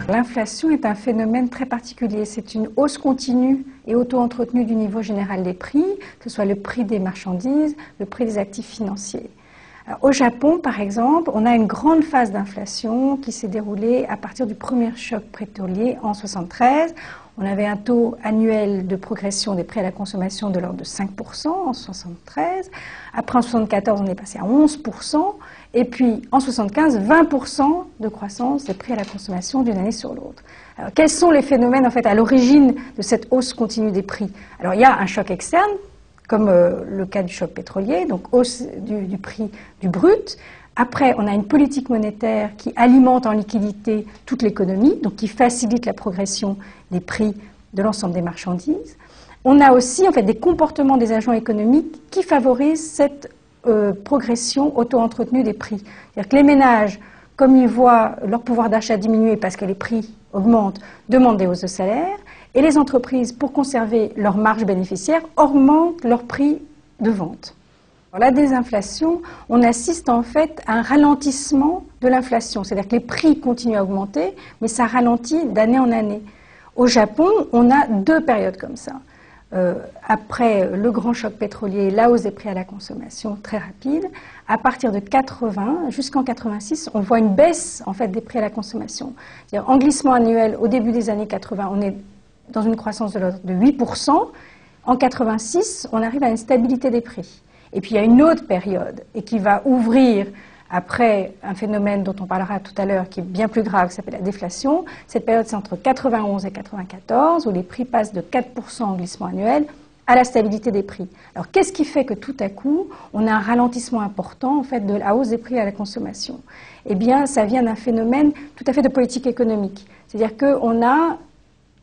L'inflation est un phénomène très particulier. C'est une hausse continue et auto-entretenue du niveau général des prix, que ce soit le prix des marchandises, le prix des actifs financiers. Alors, au Japon, par exemple, on a une grande phase d'inflation qui s'est déroulée à partir du premier choc pétrolier en 1973. On avait un taux annuel de progression des prix à la consommation de l'ordre de 5% en 1973. Après, en 1974, on est passé à 11%. Et puis, en 1975, 20% de croissance des prix à la consommation d'une année sur l'autre. Alors, quels sont les phénomènes, en fait, à l'origine de cette hausse continue des prix? Alors, il y a un choc externe, comme le cas du choc pétrolier, donc hausse du prix du brut. Après, on a une politique monétaire qui alimente en liquidité toute l'économie, donc qui facilite la progression des prix de l'ensemble des marchandises. On a aussi, en fait, des comportements des agents économiques qui favorisent cette progression auto-entretenue des prix. C'est-à-dire que les ménages, comme ils voient leur pouvoir d'achat diminuer parce que les prix augmentent, demandent des hausses de salaire, et les entreprises, pour conserver leur marge bénéficiaire, augmentent leur prix de vente. Dans la désinflation, on assiste en fait à un ralentissement de l'inflation, c'est-à-dire que les prix continuent à augmenter, mais ça ralentit d'année en année. Au Japon, on a deux périodes comme ça. Après le grand choc pétrolier, la hausse des prix à la consommation très rapide. À partir de 80 jusqu'en 86, on voit une baisse en fait des prix à la consommation. C'est-à-dire, en glissement annuel, au début des années 80, on est dans une croissance de l'ordre de 8%. En 86, on arrive à une stabilité des prix. Et puis il y a une autre période et qui va ouvrir après un phénomène dont on parlera tout à l'heure qui est bien plus grave, qui s'appelle la déflation. Cette période, c'est entre 91 et 94, où les prix passent de 4% en glissement annuel à la stabilité des prix. Alors qu'est-ce qui fait que tout à coup, on a un ralentissement important en fait, de la hausse des prix à la consommation? Eh bien, ça vient d'un phénomène tout à fait de politique économique. C'est-à-dire qu'on a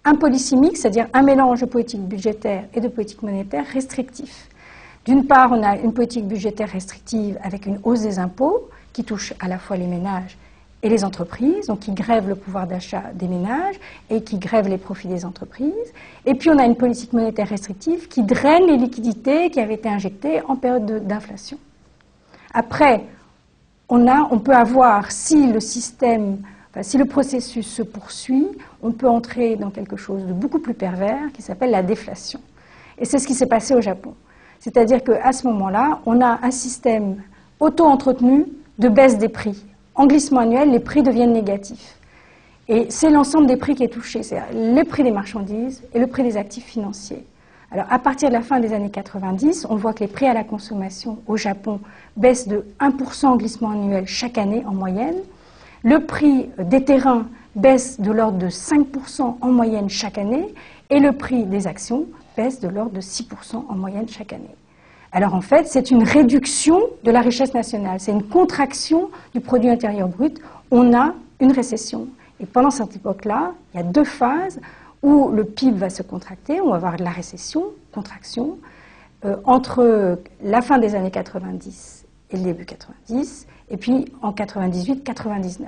un policy mix, c'est-à-dire un mélange de politique budgétaire et de politique monétaire restrictif. D'une part, on a une politique budgétaire restrictive avec une hausse des impôts qui touche à la fois les ménages et les entreprises, donc qui grève le pouvoir d'achat des ménages et qui grève les profits des entreprises. Et puis on a une politique monétaire restrictive qui draine les liquidités qui avaient été injectées en période d'inflation. Après, on peut avoir, si le processus se poursuit, on peut entrer dans quelque chose de beaucoup plus pervers qui s'appelle la déflation. Et c'est ce qui s'est passé au Japon. C'est-à-dire qu'à ce moment-là, on a un système auto-entretenu de baisse des prix. En glissement annuel, les prix deviennent négatifs. Et c'est l'ensemble des prix qui est touché, c'est-à-dire les prix des marchandises et le prix des actifs financiers. Alors, à partir de la fin des années 90, on voit que les prix à la consommation au Japon baissent de 1% en glissement annuel chaque année en moyenne. Le prix des terrains baisse de l'ordre de 5% en moyenne chaque année. Et le prix des actions baisse de l'ordre de 6% en moyenne chaque année. Alors en fait, c'est une réduction de la richesse nationale, c'est une contraction du produit intérieur brut. On a une récession. Et pendant cette époque-là, il y a deux phases où le PIB va se contracter, on va avoir de la récession, contraction, entre la fin des années 90 et le début 90, et puis en 98-99.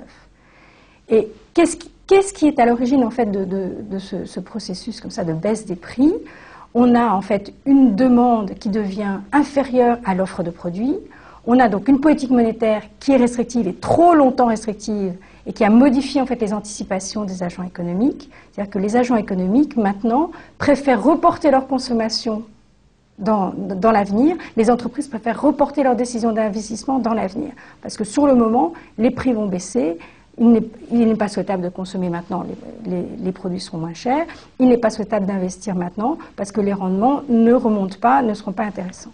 Et qu'est-ce qui est à l'origine en fait de ce processus comme ça de baisse des prix? On a en fait une demande qui devient inférieure à l'offre de produits. On a donc une politique monétaire qui est restrictive et trop longtemps restrictive et qui a modifié en fait les anticipations des agents économiques. C'est-à-dire que les agents économiques maintenant préfèrent reporter leur consommation dans l'avenir. Les entreprises préfèrent reporter leurs décisions d'investissement dans l'avenir. Parce que sur le moment, les prix vont baisser. Il n'est pas souhaitable de consommer maintenant, les produits seront moins chers. Il n'est pas souhaitable d'investir maintenant parce que les rendements ne remontent pas, ne seront pas intéressants.